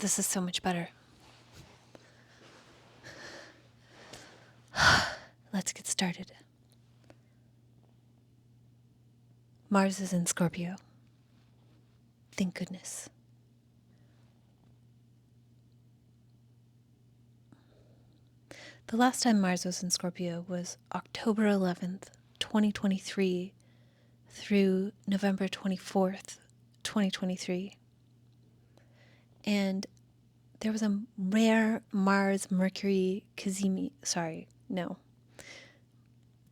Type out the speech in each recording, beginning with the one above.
This is so much better. Let's get started. Mars is in Scorpio. Thank goodness. The last time Mars was in Scorpio was October 11th, 2023 through November 24th, 2023. And there was a rare Mars-Mercury cazimi.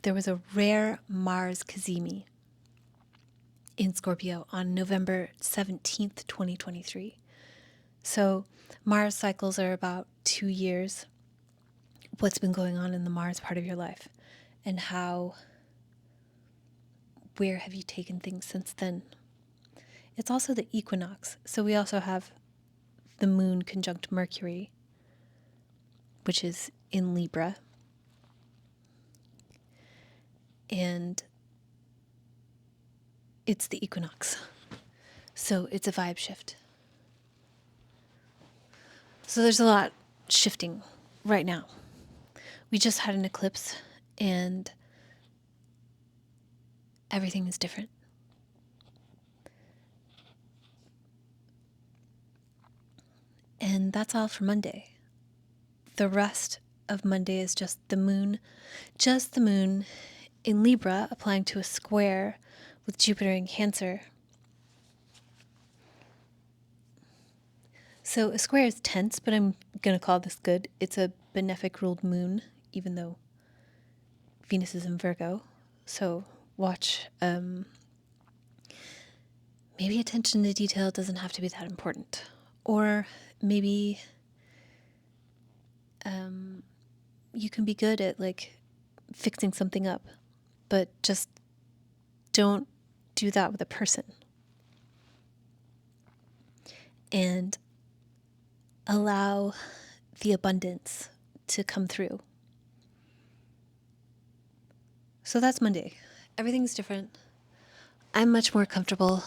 There was a rare Mars cazimi in Scorpio on November 17th, 2023. So Mars cycles are about 2 years. What's been going on in the Mars part of your life, and where have you taken things since then? It's also the equinox. So we also have the moon conjunct Mercury, which is in Libra. And it's the equinox. So it's a vibe shift. So there's a lot shifting right now. We just had an eclipse and everything is different. And that's all for Monday. The rest of Monday is just the moon in Libra applying to a square with Jupiter in Cancer. So a square is tense, but I'm going to call this good. It's a benefic ruled moon, even though Venus is in Virgo. So watch. Maybe attention to detail doesn't have to be that important. Or maybe you can be good at fixing something up, but just don't do that with a person. And allow the abundance to come through. So that's Monday. Everything's different. I'm much more comfortable.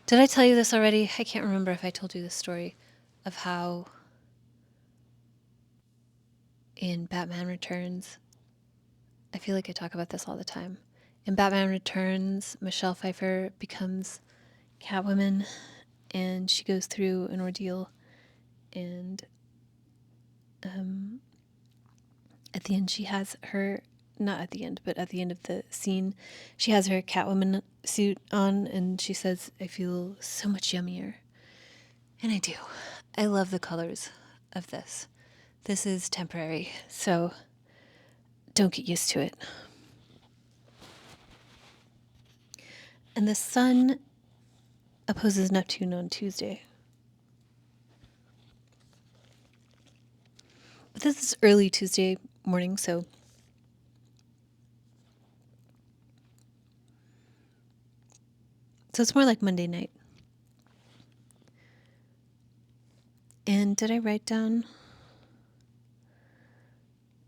Did I tell you this already? I can't remember if I told you this story of how in Batman Returns, I feel like I talk about this all the time. In Batman Returns, Michelle Pfeiffer becomes Catwoman and she goes through an ordeal, and at the end she has her, not at the end, but at the end of the scene, she has her Catwoman suit on and she says, "I feel so much yummier." And I do. I love the colors of this. This is temporary, so don't get used to it. And the sun opposes Neptune on Tuesday. But this is early Tuesday morning, so it's more like Monday night. And did I write down?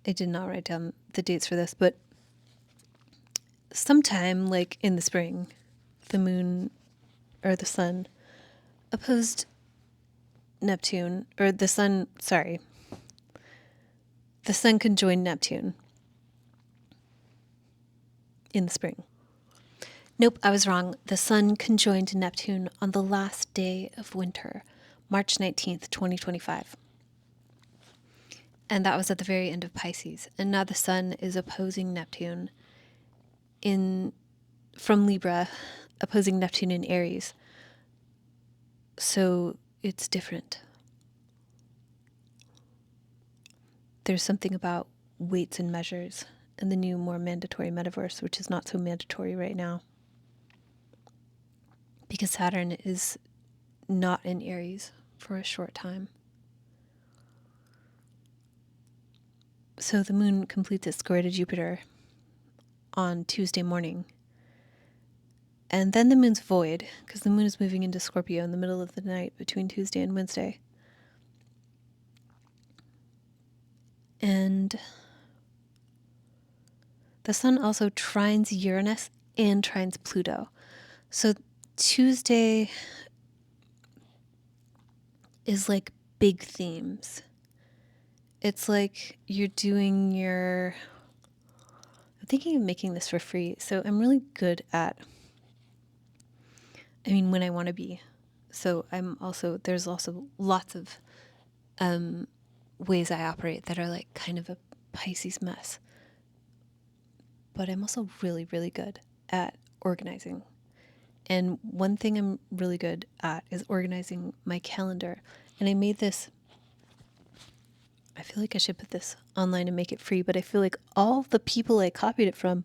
I did not write down the dates for this, but sometime in the spring, the moon or the sun opposed Neptune, or the sun conjoined Neptune in the spring. Nope, I was wrong. The sun conjoined Neptune on the last day of winter, March 19th, 2025. And that was at the very end of Pisces. And now the sun is opposing Neptune from Libra, opposing Neptune in Aries. So it's different. There's something about weights and measures and the new, more mandatory metaverse, which is not so mandatory right now, because Saturn is not in Aries for a short time. So the moon completes its square to Jupiter on Tuesday morning. And then the moon's void, because the moon is moving into Scorpio in the middle of the night between Tuesday and Wednesday. And the sun also trines Uranus and trines Pluto. So Tuesday is like big themes. It's like you're doing I'm thinking of making this for free. So I'm really good at, when I want to be. So there's also lots of ways I operate that are like kind of a Pisces mess. But I'm also really, really good at organizing. And one thing I'm really good at is organizing my calendar. And I made this, I feel like I should put this online and make it free, but I feel like all the people I copied it from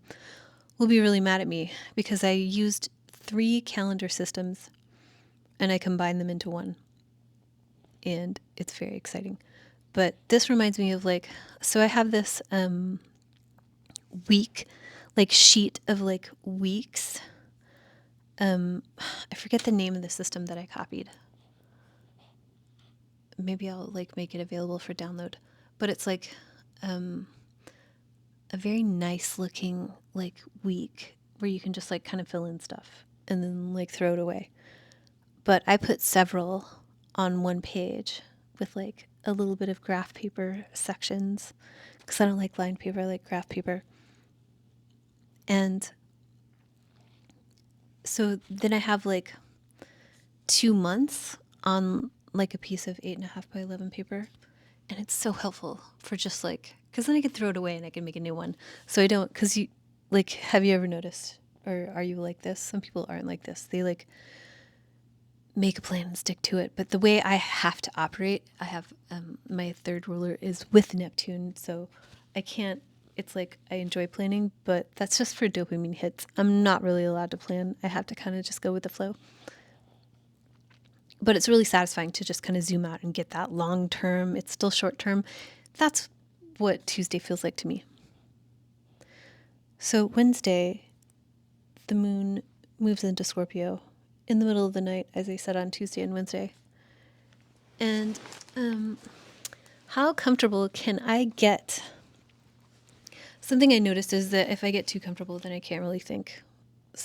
will be really mad at me because I used 3 calendar systems and I combined them into one. And it's very exciting. But this reminds me of so I have this week, sheet of weeks. I forget the name of the system that I copied. Maybe I'll make it available for download. But it's a very nice looking week where you can just kind of fill in stuff and then throw it away. But I put several on one page with a little bit of graph paper sections because I don't like lined paper, I like graph paper. And so then I have 2 months on a piece of 8.5 by 11 paper. And it's so helpful for just because then I can throw it away and I can make a new one. So I don't, because you, have you ever noticed, or are you like this? Some people aren't like this. They make a plan and stick to it. But the way I have to operate, I have, my third ruler is with Neptune. So I can't, it's I enjoy planning, but that's just for dopamine hits. I'm not really allowed to plan. I have to kind of just go with the flow. But it's really satisfying to just kind of zoom out and get that long term. It's still short term. That's what Tuesday feels like to me. So Wednesday, the moon moves into Scorpio in the middle of the night, as I said on Tuesday and Wednesday. And how comfortable can I get? Something I noticed is that if I get too comfortable, then I can't really think.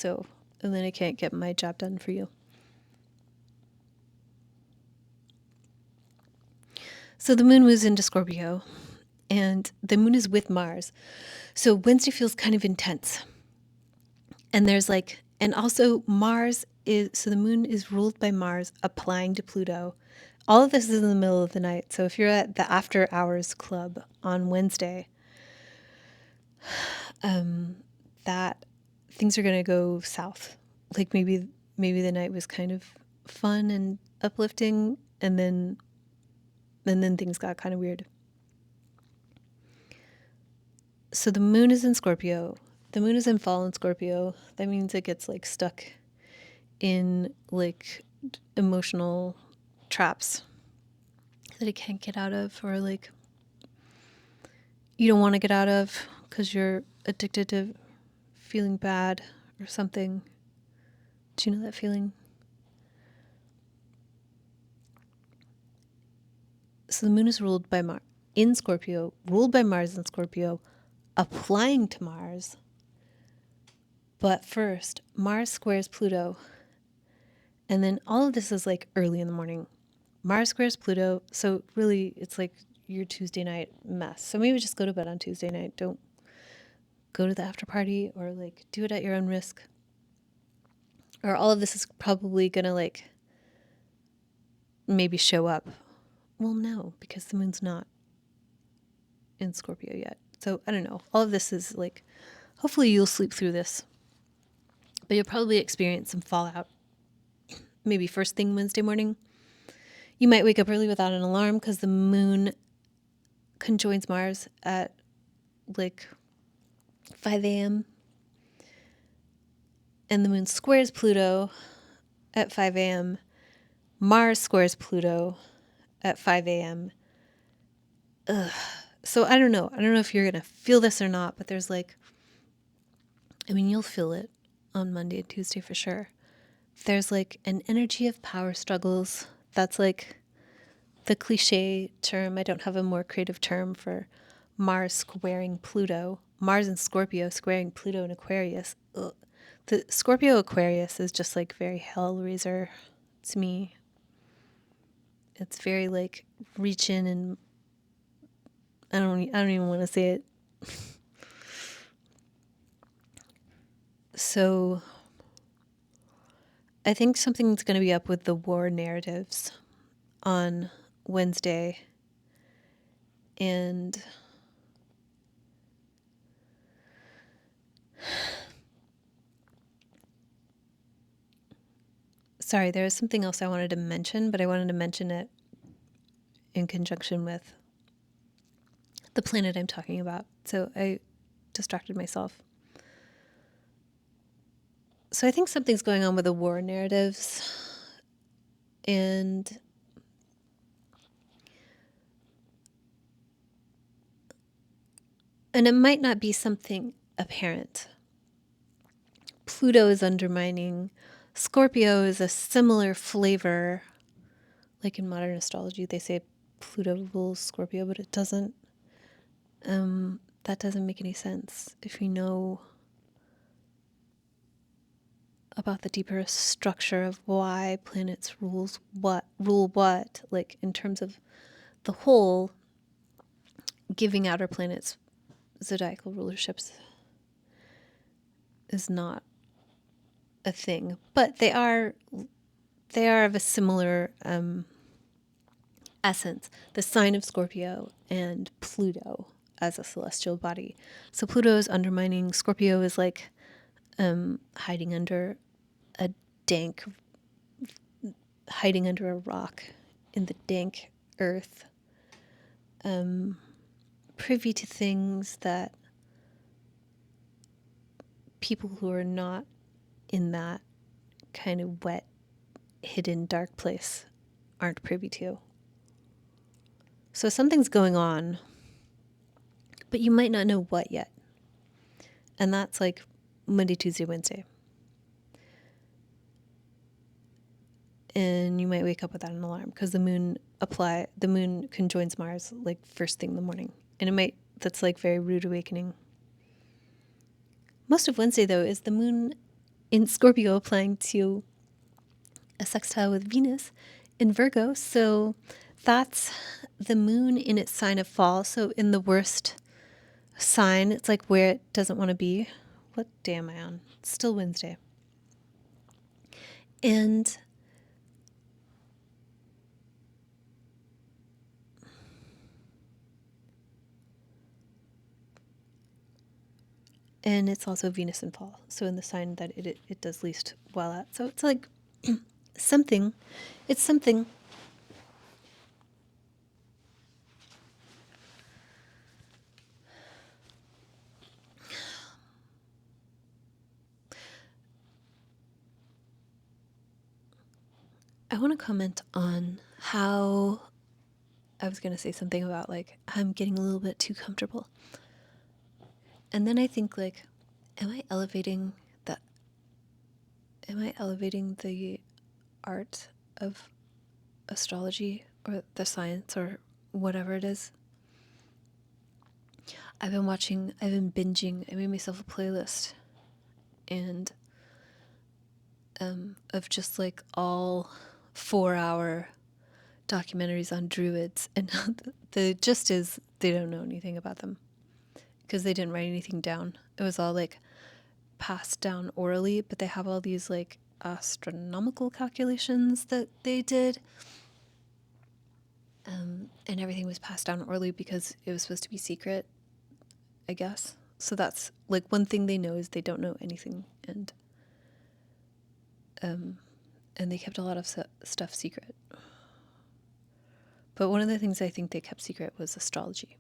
And then I can't get my job done for you. So the moon moves into Scorpio, and the moon is with Mars. So Wednesday feels kind of intense. And there's and also Mars so the moon is ruled by Mars applying to Pluto. All of this is in the middle of the night. So if you're at the after hours club on Wednesday, that things are going to go south. Maybe the night was kind of fun and uplifting, and then things got kind of weird. So the moon is in Scorpio. The moon is in fall in Scorpio. That means it gets stuck in emotional traps that it can't get out of, or you don't want to get out of because you're addicted to feeling bad or something. Do you know that feeling? So the moon is ruled by Mars in Scorpio, ruled by Mars in Scorpio, applying to Mars. But first, Mars squares Pluto. And then all of this is early in the morning. Mars squares Pluto. So really, it's your Tuesday night mess. So maybe just go to bed on Tuesday night. Don't go to the after party, or do it at your own risk. Or all of this is probably going to maybe show up. Well, no, because the moon's not in Scorpio yet. So I don't know. All of this is hopefully you'll sleep through this. But you'll probably experience some fallout. Maybe first thing Wednesday morning. You might wake up early without an alarm because the moon conjoins Mars at 5 a.m. And the moon squares Pluto at 5 a.m. Mars squares Pluto at 5 a.m. Ugh. So I don't know. I don't know if you're going to feel this or not, but there's you'll feel it on Monday and Tuesday for sure. There's an energy of power struggles. That's the cliche term. I don't have a more creative term for Mars squaring Pluto. Mars in Scorpio squaring Pluto in Aquarius. Ugh. The Scorpio Aquarius is just very Hellraiser to me. It's very like reach in, and I don't even want to say it. So I think something's going to be up with the war narratives on Wednesday. And sorry, there was something else I wanted to mention, but I wanted to mention it in conjunction with the planet I'm talking about. So I distracted myself. So I think something's going on with the war narratives, and it might not be something apparent. Pluto is undermining. Scorpio is a similar flavor. Like in modern astrology, they say Pluto rules Scorpio, but it doesn't. That doesn't make any sense if you know about the deeper structure of why planets rule what, like in terms of the whole, giving outer planets zodiacal rulerships is not a thing, but they are of a similar essence. The sign of Scorpio and Pluto as a celestial body. So Pluto is undermining. Scorpio is like hiding under a dank, hiding under a rock in the dank earth, privy to things that people who are not in that kind of wet, hidden, dark place aren't privy to. So something's going on, but you might not know what yet. And that's like Monday, Tuesday, Wednesday. And you might wake up without an alarm because the moon conjoins Mars like first thing in the morning. And that's like very rude awakening. Most of Wednesday, though, is the moon in Scorpio applying to a sextile with Venus in Virgo. So that's the moon in its sign of fall. So in the worst sign, it's like where it doesn't want to be. What day am I on? It's still Wednesday. And it's also Venus in fall. So in the sign that it does least well at. So it's like something. It's something. I want to comment on how I was going to say something about like I'm getting a little bit too comfortable. And then I think like, am I elevating the art of astrology or the science or whatever it is? I've been binging. I made myself a playlist and of just like all 4-hour documentaries on druids, and the gist is they don't know anything about them because they didn't write anything down. It was all like passed down orally, but they have all these like astronomical calculations that they did, and everything was passed down orally because it was supposed to be secret, I guess. So that's like one thing they know is they don't know anything, and they kept a lot of stuff secret. But one of the things I think they kept secret was astrology.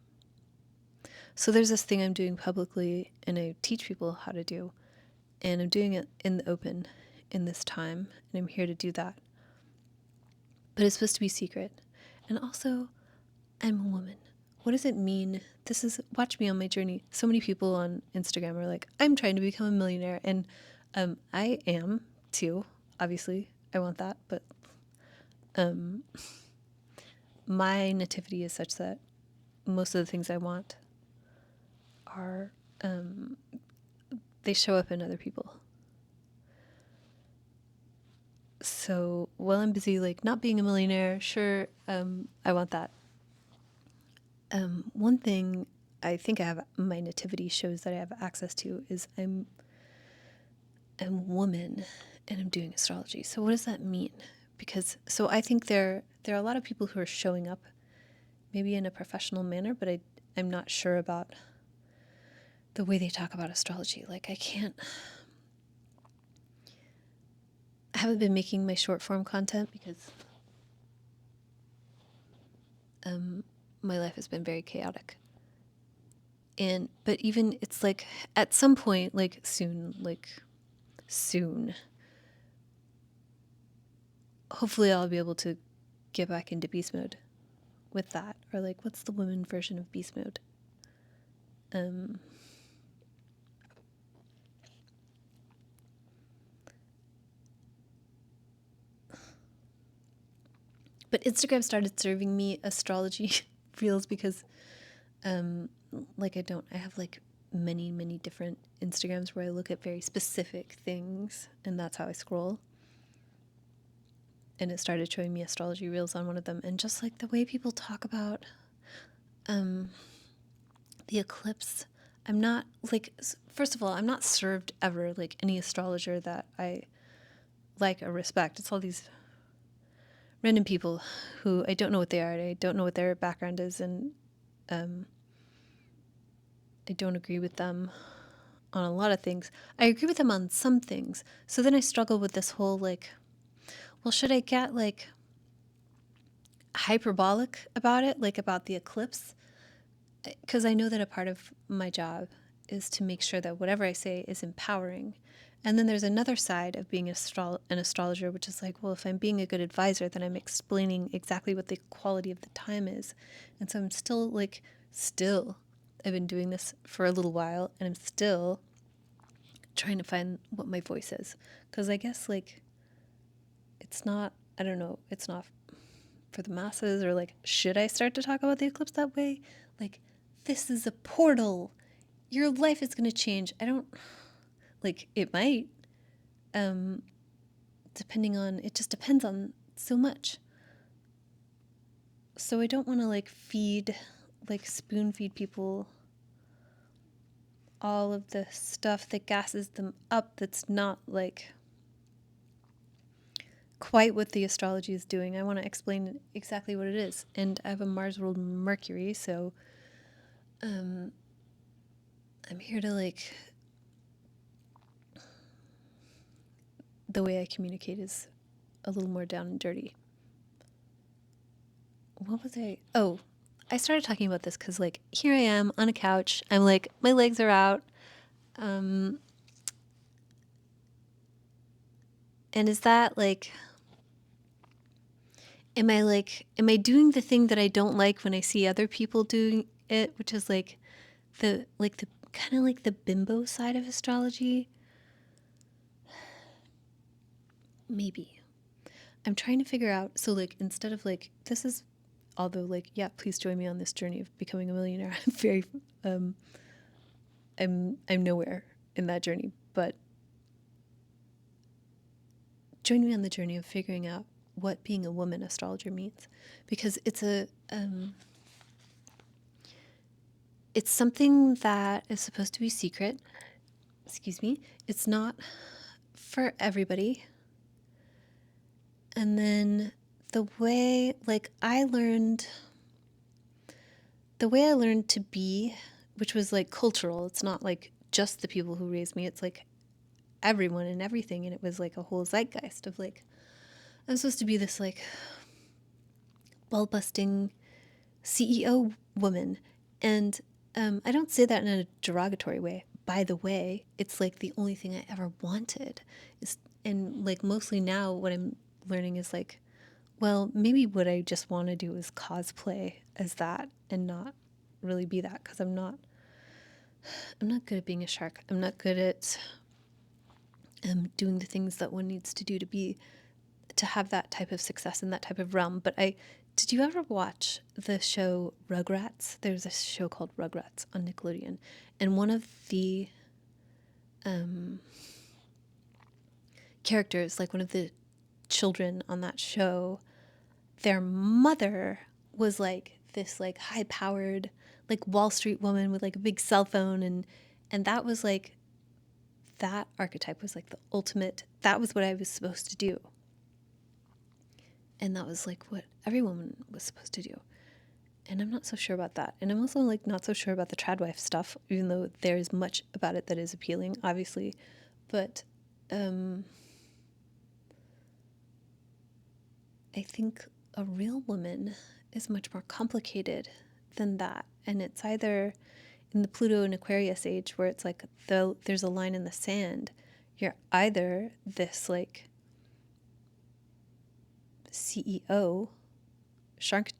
So there's this thing I'm doing publicly, and I teach people how to do, and I'm doing it in the open in this time, and I'm here to do that. But it's supposed to be secret. And also, I'm a woman. What does it mean? Watch me on my journey. So many people on Instagram are like, I'm trying to become a millionaire. And I am too. Obviously, I want that. But my nativity is such that most of the things I want are, they show up in other people. So while I'm busy, like, not being a millionaire, sure, I want that. One thing I think I have, my nativity shows that I have access to, is I'm a woman and I'm doing astrology. So what does that mean? Because, so I think there are a lot of people who are showing up maybe in a professional manner, but I'm not sure about the way they talk about astrology. Like, I haven't been making my short form content because my life has been very chaotic. But even, it's like, at some point, like soon, hopefully I'll be able to get back into beast mode with that. Or like, what's the women version of beast mode? But Instagram started serving me astrology reels because, like, I have like many different Instagrams where I look at very specific things, and that's how I scroll. And it started showing me astrology reels on one of them, and just like the way people talk about the eclipse, I'm not like, first of all, I'm not served ever like any astrologer that I like or respect. It's all these random people who I don't know what they are. I don't know what their background is, and I don't agree with them on a lot of things. I agree with them on some things. So then I struggle with this whole like, well, should I get like hyperbolic about it, like about the eclipse? Because I know that a part of my job is to make sure that whatever I say is empowering. And then there's another side of being an astrologer, which is like, well, if I'm being a good advisor, then I'm explaining exactly what the quality of the time is. And so I'm still, I've been doing this for a little while, and I'm still trying to find what my voice is. Because I guess, like, it's not, I don't know, it's not for the masses, or like, should I start to talk about the eclipse that way? Like, this is a portal. Your life is going to change. I don't, like, it might, depending on, it just depends on so much. So I don't want to like spoon feed people all of the stuff that gasses them up that's not like quite what the astrology is doing. I want to explain exactly what it is. And I have a Mars ruled Mercury, so I'm here to like, the way I communicate is a little more down and dirty. What was I? Oh, I started talking about this because, like, here I am on a couch. I'm like, my legs are out. And is that like, am I doing the thing that I don't like when I see other people doing it, which is like the kind of like the bimbo side of astrology? Maybe. I'm trying to figure out, so like, instead of like, this is, although like, yeah, please join me on this journey of becoming a millionaire. I'm very, I'm nowhere in that journey, but join me on the journey of figuring out what being a woman astrologer means, because it's something that is supposed to be secret. Excuse me. It's not for everybody. And then the way I learned to be, which was like cultural. It's not like just the people who raised me. It's like everyone and everything. And it was like a whole zeitgeist of like, I'm supposed to be this like ball-busting CEO woman. And I don't say that in a derogatory way. By the way, it's like the only thing I ever wanted. And like mostly now what I'm learning is like, well, maybe what I just want to do is cosplay as that and not really be that, because I'm not good at being a shark. I'm not good at doing the things that one needs to do to have that type of success in that type of realm. But did you ever watch the show Rugrats? There's a show called Rugrats on Nickelodeon, and one of the characters, like one of the children on that show, their mother was like this like high powered like Wall Street woman with like a big cell phone, and that was like, that archetype was like the ultimate, that was what I was supposed to do. And that was like what every woman was supposed to do. And I'm not so sure about that. And I'm also like not so sure about the trad wife stuff, even though there is much about it that is appealing, obviously. But I think a real woman is much more complicated than that. And it's either in the Pluto and Aquarius age where it's like there's a line in the sand. You're either this like CEO, Shark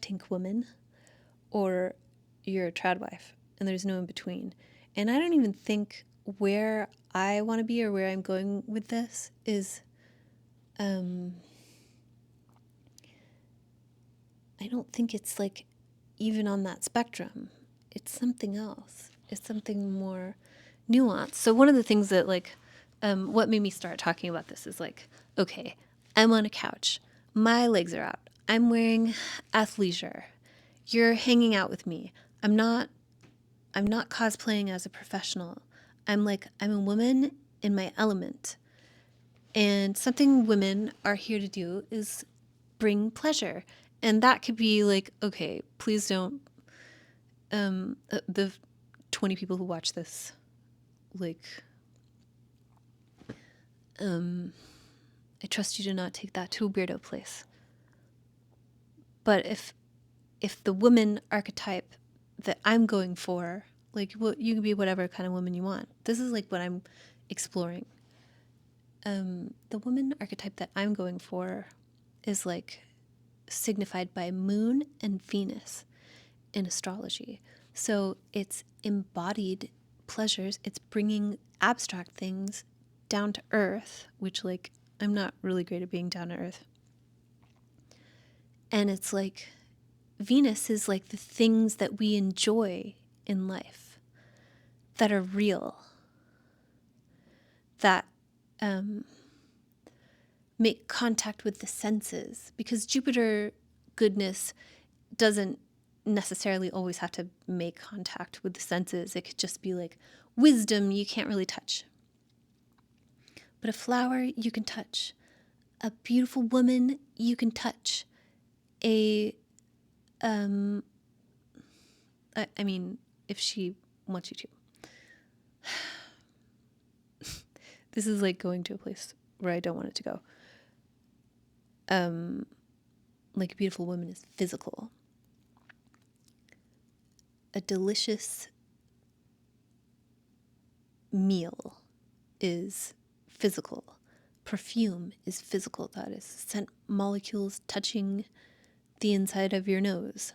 Tank woman, or you're a trad wife, and there's no in between. And I don't even think where I want to be or where I'm going with this is, I don't think it's like even on that spectrum. It's something else. It's something more nuanced. So one of the things that like, what made me start talking about this is like, okay, I'm on a couch. My legs are out. I'm wearing athleisure. You're hanging out with me. I'm not cosplaying as a professional. I'm a woman in my element. And something women are here to do is bring pleasure. And that could be like, okay, please don't, the 20 people who watch this, like, I trust you to not take that to a weirdo place. But if the woman archetype that I'm going for, like, well, you can be whatever kind of woman you want. This is like what I'm exploring. The woman archetype that I'm going for is like signified by Moon and Venus in astrology. So it's embodied pleasures. It's bringing abstract things down to earth, which like I'm not really great at being down to earth. And it's like Venus is like the things that we enjoy in life that are real, that make contact with the senses, because Jupiter goodness doesn't necessarily always have to make contact with the senses. It could just be like wisdom you can't really touch. But a flower you can touch. A beautiful woman you can touch. I mean, if she wants you to. This is like going to a place where I don't want it to go. Like a beautiful woman is physical. A delicious meal is physical. Perfume is physical. That is scent molecules touching the inside of your nose.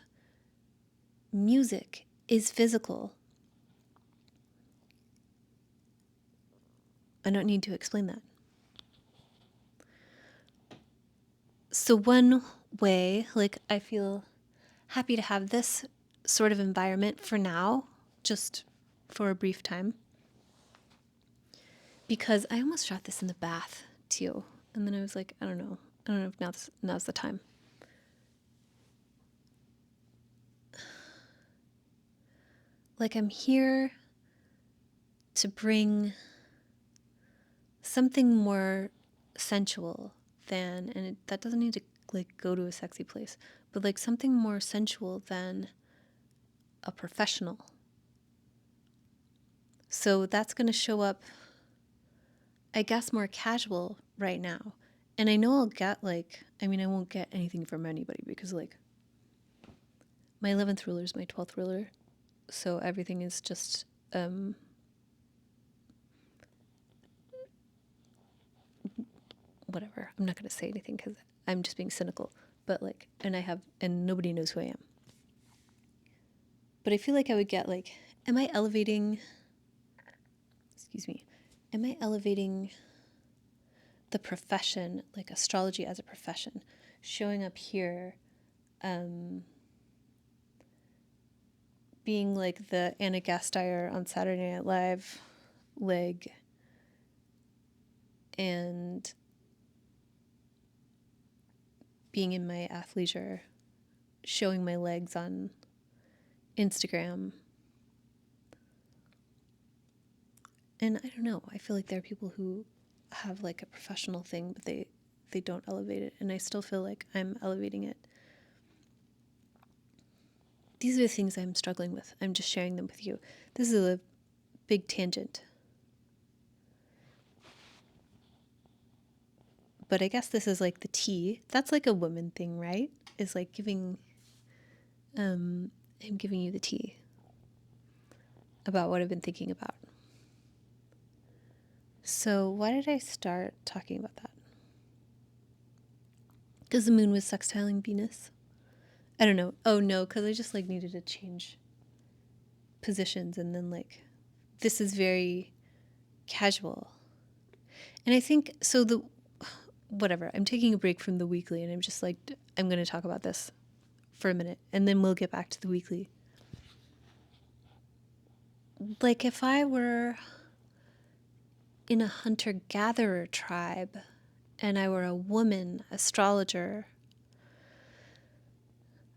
Music is physical. I don't need to explain that. So one way, like, I feel happy to have this sort of environment for now, just for a brief time, because I almost shot this in the bath too, and then I was like, I don't know if now's the time. Like, I'm here to bring something more sensual than, and that doesn't need to like go to a sexy place, but like something more sensual than a professional. So that's going to show up, I guess, more casual right now. And I know I'll get like, I mean, I won't get anything from anybody because like my 11th ruler is my 12th ruler. So everything is just, whatever. I'm not going to say anything because I'm just being cynical. But like, and nobody knows who I am. But I feel like I would get like, am I elevating the profession, like astrology as a profession, showing up here, being like the Anna Gasteyer on Saturday Night Live leg, and being in my athleisure, showing my legs on Instagram. And I don't know, I feel like there are people who have like a professional thing, but they don't elevate it. And I still feel like I'm elevating it. These are the things I'm struggling with. I'm just sharing them with you. This is a big tangent. But I guess this is like the tea. That's like a woman thing, right? Is like giving, I'm giving you the tea about what I've been thinking about. So why did I start talking about that? Because the moon was sextiling Venus. I don't know. Oh no, because I just like needed to change positions, and then like this is very casual. And I think so the whatever, I'm taking a break from the weekly, and I'm just like, I'm going to talk about this for a minute, and then we'll get back to the weekly. Like if I were in a hunter-gatherer tribe and I were a woman astrologer,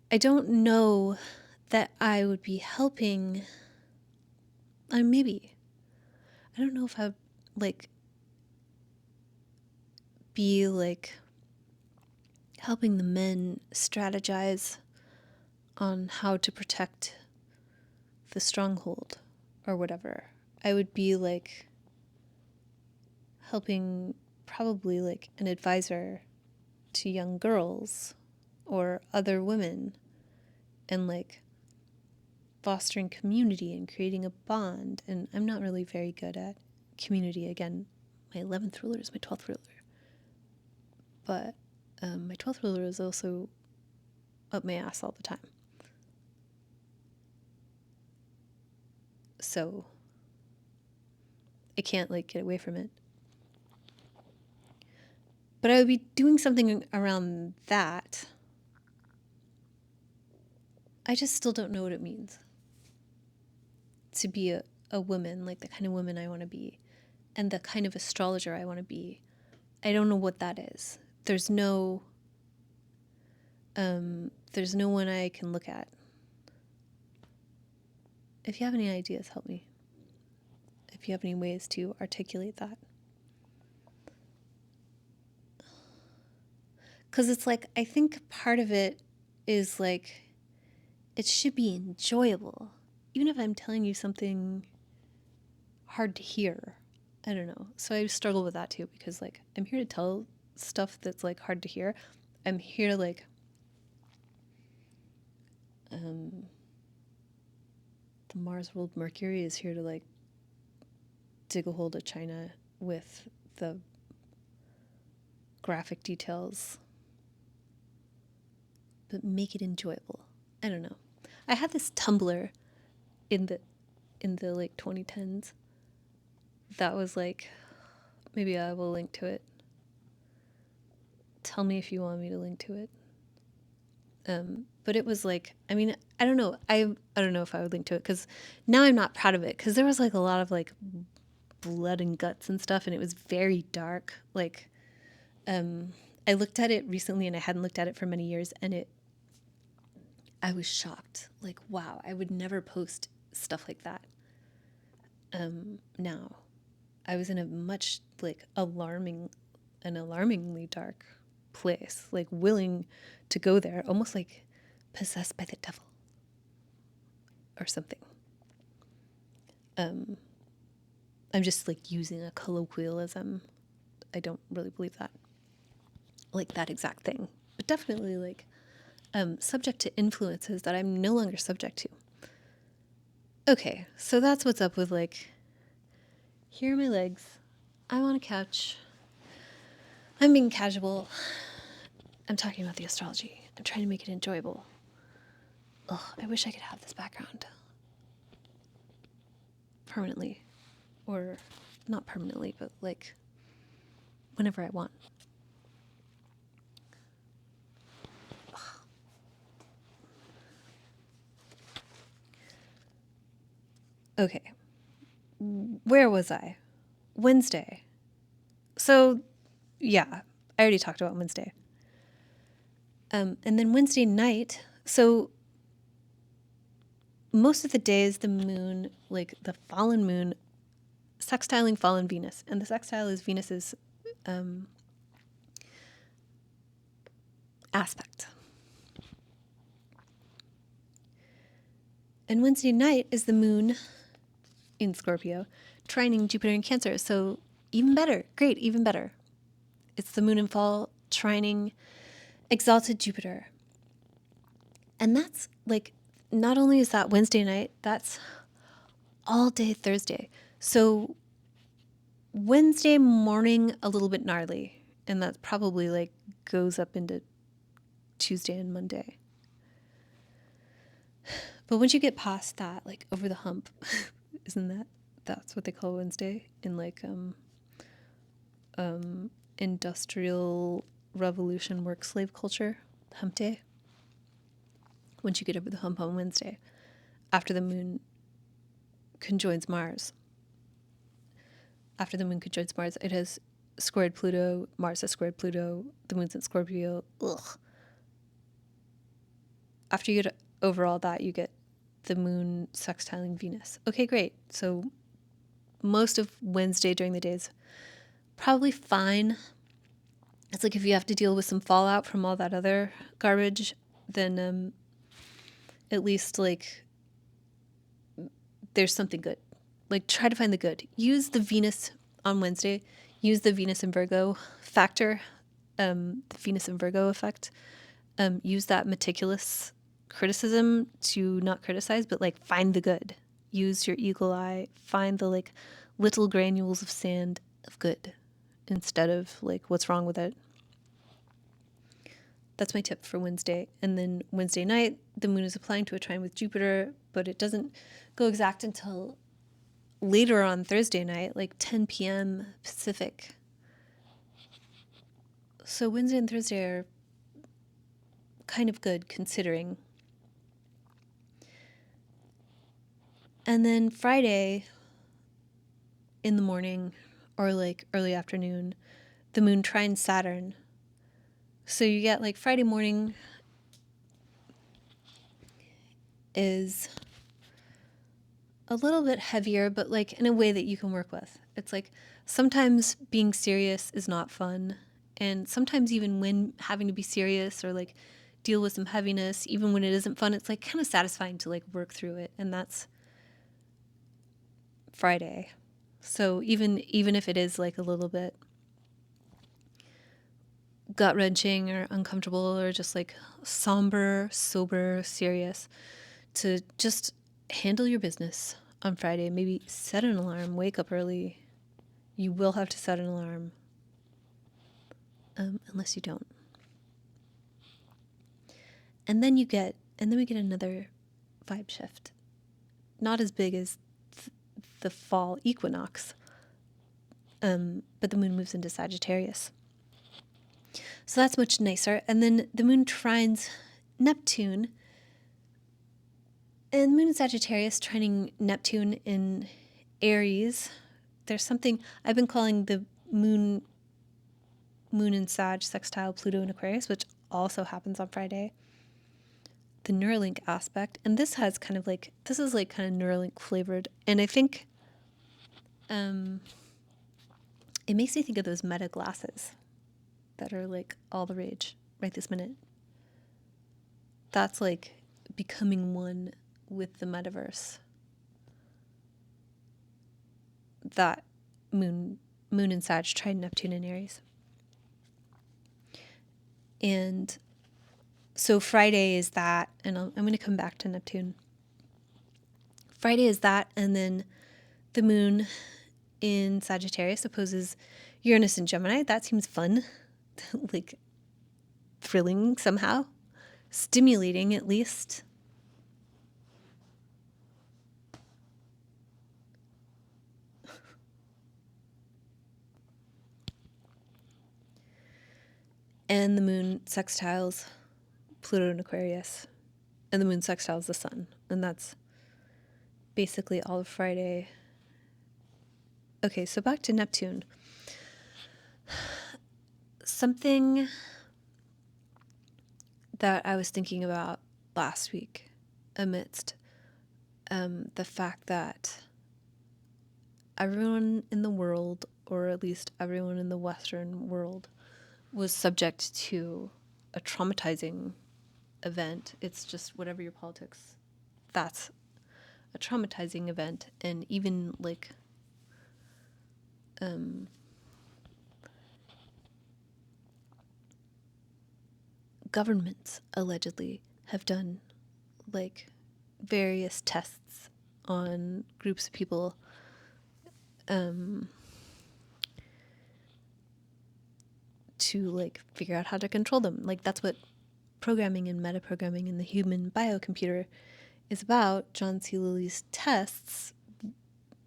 I don't know that I would be helping. Maybe. I don't know if I would like be like helping the men strategize on how to protect the stronghold or whatever. I would be like helping, probably like an advisor to young girls or other women, and like fostering community and creating a bond. And I'm not really very good at community. Again, my 11th ruler is my 12th ruler. But my 12th ruler is also up my ass all the time. So I can't like get away from it. But I would be doing something around that. I just still don't know what it means to be a woman, like the kind of woman I want to be, and the kind of astrologer I want to be. I don't know what that is. There's no one I can look at. If you have any ideas, help me. If you have any ways to articulate that. Because it's like, I think part of it is like, it should be enjoyable. Even if I'm telling you something hard to hear. I don't know. So I struggle with that too, because like, I'm here to tell stuff that's like hard to hear. I'm here to like, the Mars ruled Mercury is here to like dig a hole to China with the graphic details, but make it enjoyable. I don't know. I had this Tumblr in the like 2010s that was like, maybe I will link to it. Tell me if you want me to link to it. But it was like, I mean, I don't know. I don't know if I would link to it, because now I'm not proud of it, because there was like a lot of like blood and guts and stuff, and it was very dark. Like, I looked at it recently, and I hadn't looked at it for many years, and I was shocked. Like, wow, I would never post stuff like that. Now, I was in a much like alarmingly dark place, like willing to go there, almost like possessed by the devil or something. I'm just like using a colloquialism. I don't really believe that, like that exact thing, but definitely like subject to influences that I'm no longer subject to. Okay, so that's what's up with like, here are my legs. I'm on a couch. I'm being casual. I'm talking about the astrology. I'm trying to make it enjoyable. Ugh, I wish I could have this background permanently. Or not permanently, but like whenever I want. Ugh. Okay. Where was I? Wednesday. So, yeah, I already talked about Wednesday. And then Wednesday night, so most of the days the moon, like the fallen moon, sextiling fallen Venus. And the sextile is Venus's aspect. And Wednesday night is the moon in Scorpio, trining Jupiter in Cancer. So even better, great, even better. It's the moon in fall trining exalted Jupiter. And that's like, not only is that Wednesday night, that's all day Thursday. So Wednesday morning, a little bit gnarly. And that's probably like goes up into Tuesday and Monday. But once you get past that, like over the hump, that's what they call Wednesday in like industrial revolution work slave culture, hump day. Once you get over the hump on Wednesday, after the moon conjoins Mars. After the moon conjoins Mars, it has squared Pluto, Mars has squared Pluto, the moon's in Scorpio. Ugh. After you get over all that, you get the moon sextiling Venus. Okay, great. So most of Wednesday during the day is probably fine. It's like if you have to deal with some fallout from all that other garbage, then at least like there's something good. Like try to find the good. Use the Venus on Wednesday. Use the Venus and Virgo factor, the Venus and Virgo effect. Use that meticulous criticism to not criticize, but like find the good. Use your eagle eye. Find the like little granules of sand of good instead of like what's wrong with it. That's my tip for Wednesday. And then Wednesday night, the moon is applying to a trine with Jupiter, but it doesn't go exact until later on Thursday night, like 10 p.m. Pacific. So Wednesday and Thursday are kind of good considering. And then Friday in the morning or like early afternoon, the moon trines Saturn. So you get like Friday morning is a little bit heavier, but like in a way that you can work with. It's like sometimes being serious is not fun. And sometimes even when having to be serious or like deal with some heaviness, even when it isn't fun, it's like kind of satisfying to like work through it. And that's Friday. So even if it is like a little bit gut-wrenching or uncomfortable or just like somber, sober, serious, to just handle your business on Friday. Maybe set an alarm, wake up early. You will have to set an alarm, unless you don't. And then we get another vibe shift. Not as big as the fall equinox, but the moon moves into Sagittarius. So that's much nicer. And then the moon trines Neptune. And the moon in Sagittarius trining Neptune in Aries. There's something I've been calling the moon in Sag sextile Pluto in Aquarius, which also happens on Friday. The Neuralink aspect. And this is kind of Neuralink flavored. And I think it makes me think of those Meta glasses that are like all the rage right this minute. That's like becoming one with the metaverse. That moon in Sag trine Neptune in Aries. And so Friday is that, and I'm going to come back to Neptune. Friday is that, and then the moon in Sagittarius opposes Uranus in Gemini. That seems fun, like thrilling somehow, stimulating at least. And the moon sextiles Pluto in Aquarius, and the moon sextiles the sun, and that's basically all of Friday. Okay, so back to Neptune. Something that I was thinking about last week amidst the fact that everyone in the world, or at least everyone in the Western world, was subject to a traumatizing event. It's just whatever your politics, that's a traumatizing event. And even like governments allegedly have done like various tests on groups of people to like figure out how to control them. Like that's what programming and metaprogramming in the human biocomputer is about. John C. Lilly's tests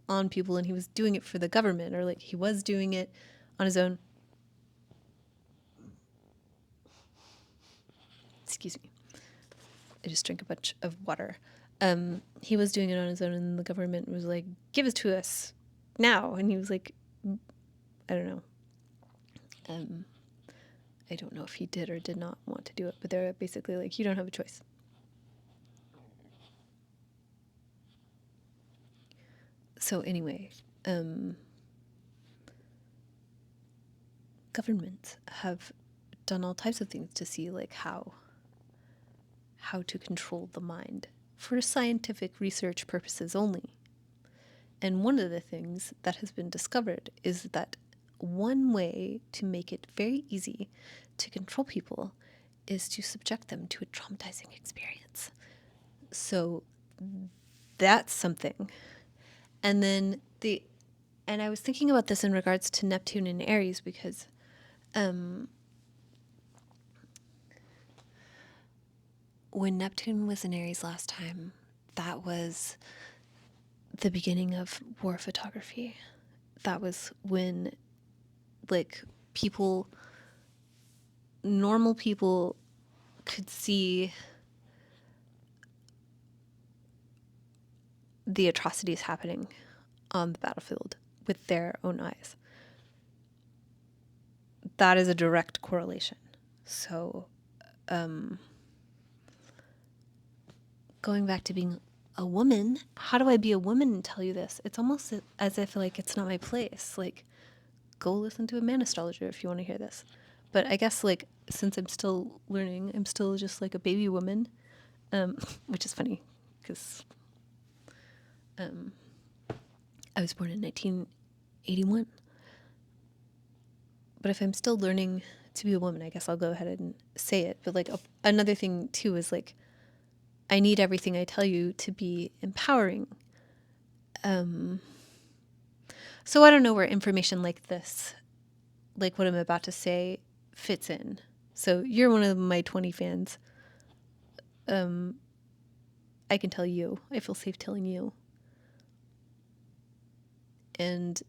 on people, and he was doing it for the government, or like he was doing it on his own. Excuse me. I just drank a bunch of water. He was doing it on his own, and the government was like, give it to us now. And he was like, I don't know. I don't know if he did or did not want to do it, but they're basically like, you don't have a choice. So anyway, governments have done all types of things to see like how to control the mind for scientific research purposes only. And one of the things that has been discovered is that one way to make it very easy to control people is to subject them to a traumatizing experience. So that's something. And then and I was thinking about this in regards to Neptune and Aries, because when Neptune was in Aries last time, that was the beginning of war photography. That was when like normal people could see the atrocities happening on the battlefield with their own eyes. That is a direct correlation. So, going back to being a woman, how do I be a woman and tell you this? It's almost as if like it's not my place. Like, go listen to a man astrologer if you want to hear this. But I guess like since I'm still learning, I'm still just like a baby woman, which is funny because I was born in 1981. But if I'm still learning to be a woman, I guess I'll go ahead and say it. But like another thing too is like, I need everything I tell you to be empowering. So I don't know where information like this, like what I'm about to say, fits in. So you're one of my 20 fans. I can tell you. I feel safe telling you. And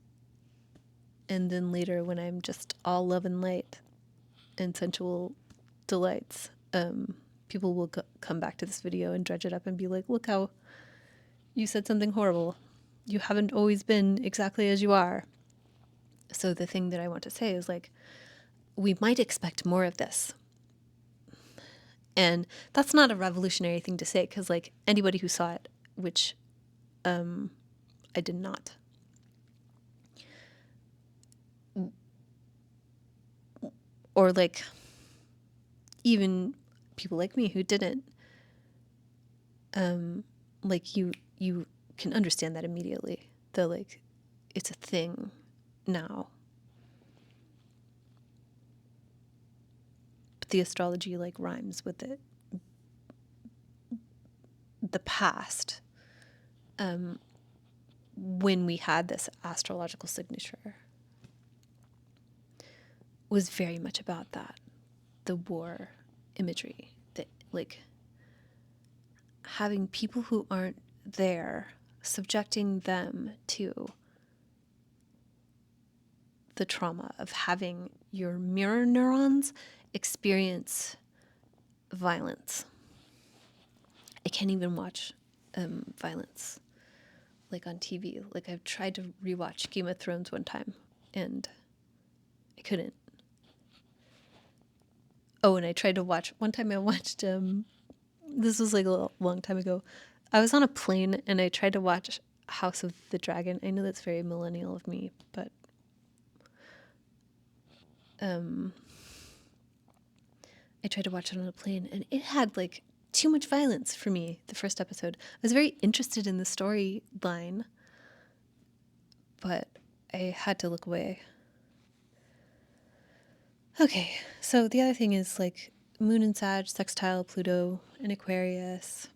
then later when I'm just all love and light and sensual delights, people will come back to this video and dredge it up and be like, look how you said something horrible. You haven't always been exactly as you are. So the thing that I want to say is like, we might expect more of this. And that's not a revolutionary thing to say, because like anybody who saw it, which I did not, or like even people like me who didn't, like you can understand that immediately. That like it's a thing now. But the astrology like rhymes with it. The past, when we had this astrological signature, was very much about that. The war imagery, that like having people who aren't there, subjecting them to the trauma of having your mirror neurons experience violence. I can't even watch violence like on TV. Like I've tried to rewatch Game of Thrones one time and I couldn't. Oh, and I tried to watch, one time I watched, this was like a long time ago. I was on a plane and I tried to watch House of the Dragon. I know that's very millennial of me, but I tried to watch it on a plane and it had like too much violence for me, the first episode. I was very interested in the storyline, but I had to look away. Okay, so the other thing is like Moon in Sag, sextile Pluto in Aquarius,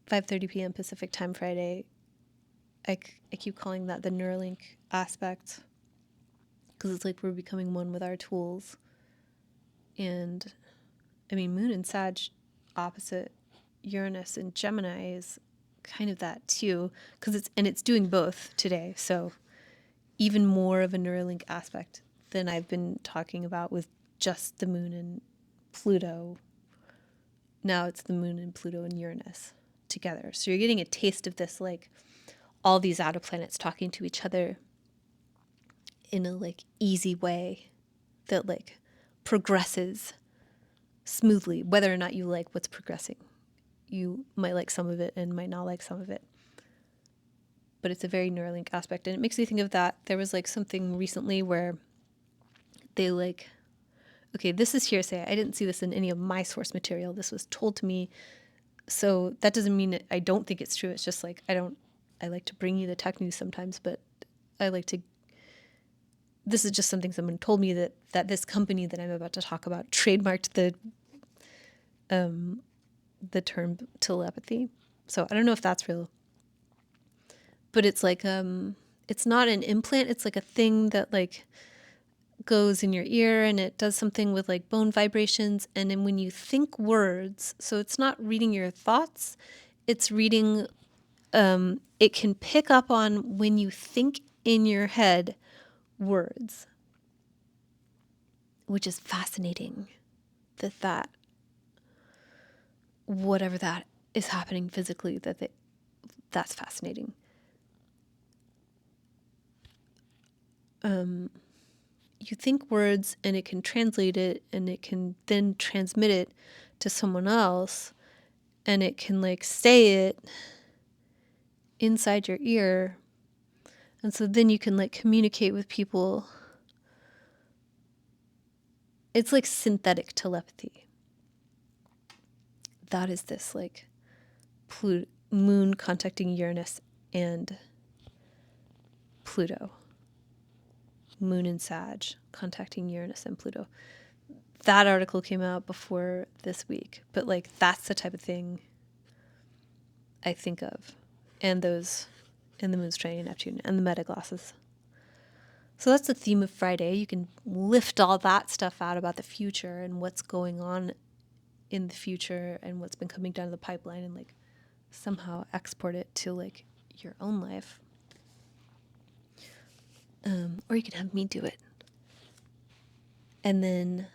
5:30 p.m. Pacific time Friday. I keep calling that the Neuralink aspect because it's like we're becoming one with our tools. And I mean, Moon in Sag opposite Uranus and Gemini is kind of that too, because it's doing both today. So even more of a Neuralink aspect than I've been talking about with just the Moon and Pluto. Now it's the Moon and Pluto and Uranus together. So you're getting a taste of this, like all these outer planets talking to each other in a like easy way that like progresses smoothly, whether or not you like what's progressing. You might like some of it and might not like some of it. But it's a very Neuralink aspect. And it makes me think of that. There was like something recently where they like, okay, this is hearsay. I didn't see this in any of my source material. This was told to me. So that doesn't mean I don't think it's true. It's just like, I like to bring you the tech news sometimes, but this is just something someone told me that this company that I'm about to talk about trademarked the term telepathy. So I don't know if that's real, but it's like, it's not an implant. It's like a thing that like goes in your ear and it does something with like bone vibrations. And then when you think words, so it's not reading your thoughts, it's reading, it can pick up on when you think in your head words, which is fascinating that whatever that is happening physically, that's fascinating. You think words and it can translate it and it can then transmit it to someone else and it can like say it inside your ear. And so then you can like communicate with people. It's like synthetic telepathy. That is this like Moon contacting Uranus and Pluto. Moon and Sag contacting Uranus and Pluto. That article came out before this week, but like that's the type of thing I think of. And those, and the Moon's trining Neptune and the meta glasses. So that's the theme of Friday. You can lift all that stuff out about the future and what's going on in the future and what's been coming down the pipeline and like somehow export it to like your own life. Or you can have me do it. And then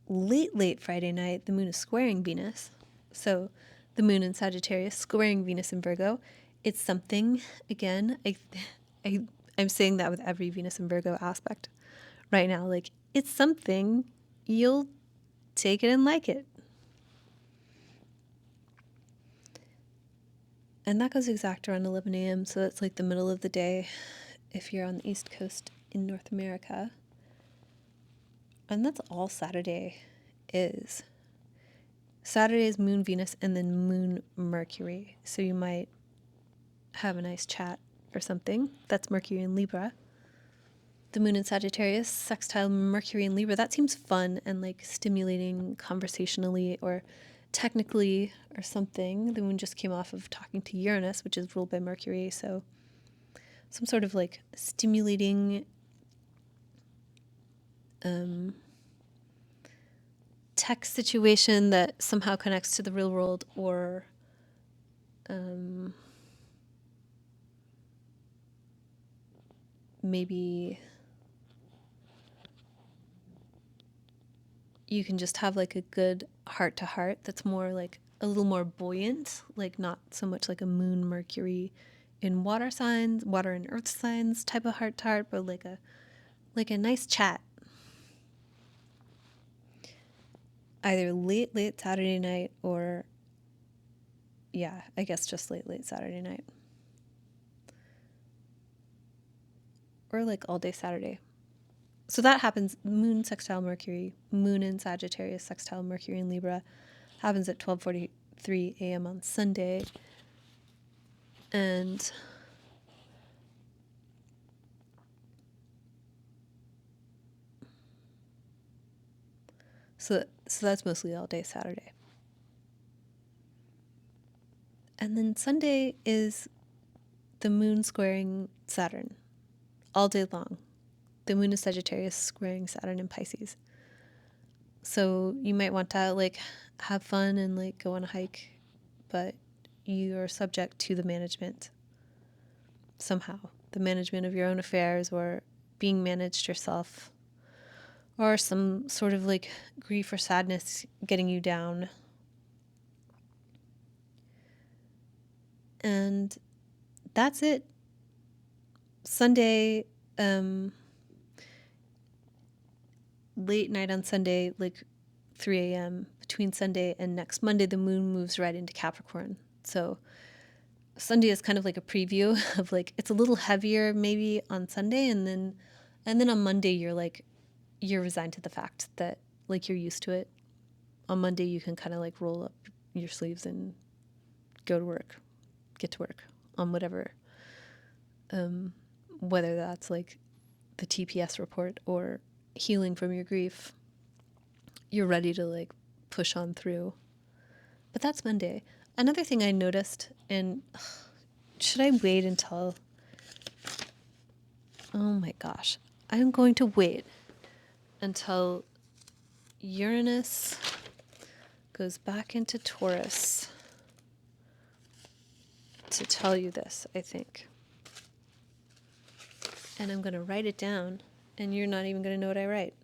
late Friday night, the Moon is squaring Venus. So the Moon in Sagittarius squaring Venus in Virgo. It's something, again, I'm saying that with every Venus in Virgo aspect right now. Like, it's something, you'll take it and like it. And that goes exact around 11 a.m. So that's like the middle of the day if you're on the East Coast in North America. And that's all Saturday is. Saturday is Moon Venus and then Moon Mercury. So you might have a nice chat or something. That's Mercury in Libra. The Moon in Sagittarius, sextile Mercury in Libra. That seems fun and like stimulating conversationally or technically or something. The Moon just came off of talking to Uranus, which is ruled by Mercury. So some sort of like stimulating tech situation that somehow connects to the real world, or maybe you can just have like a good heart to heart that's more like a little more buoyant, like not so much like a Moon Mercury in water signs, water and earth signs type of heart to heart, but like a nice chat. either late Saturday night or, yeah, I guess just late Saturday night. Or like all day Saturday. So that happens, Moon sextile Mercury, Moon in Sagittarius sextile Mercury in Libra, happens at 12:43 a.m. on Sunday. And so that's mostly all day Saturday. And then Sunday is the moon squaring Saturn all day long. The moon is Sagittarius squaring Saturn in Pisces. So you might want to like have fun and like go on a hike, but you are subject to the management somehow. The management of your own affairs, or being managed yourself, or some sort of like grief or sadness getting you down. And that's it. Sunday, late night on Sunday, like 3 a.m. Between Sunday and next Monday, the moon moves right into Capricorn. So Sunday is kind of like a preview of like, it's a little heavier maybe on Sunday, and then on Monday you're resigned to the fact that like you're used to it. On Monday you can kind of like roll up your sleeves and go to work, get to work on whatever, whether that's like the TPS report or healing from your grief. You're ready to like push on through. But that's Monday. Another thing I noticed, and should I wait until, oh my gosh, I'm going to wait until Uranus goes back into Taurus to tell you this, I think. And I'm going to write it down, and you're not even going to know what I write.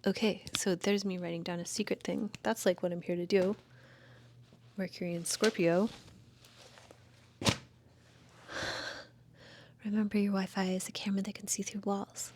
Okay, so there's me writing down a secret thing. That's like what I'm here to do. Mercury in Scorpio. Remember, your Wi-Fi is a camera that can see through walls.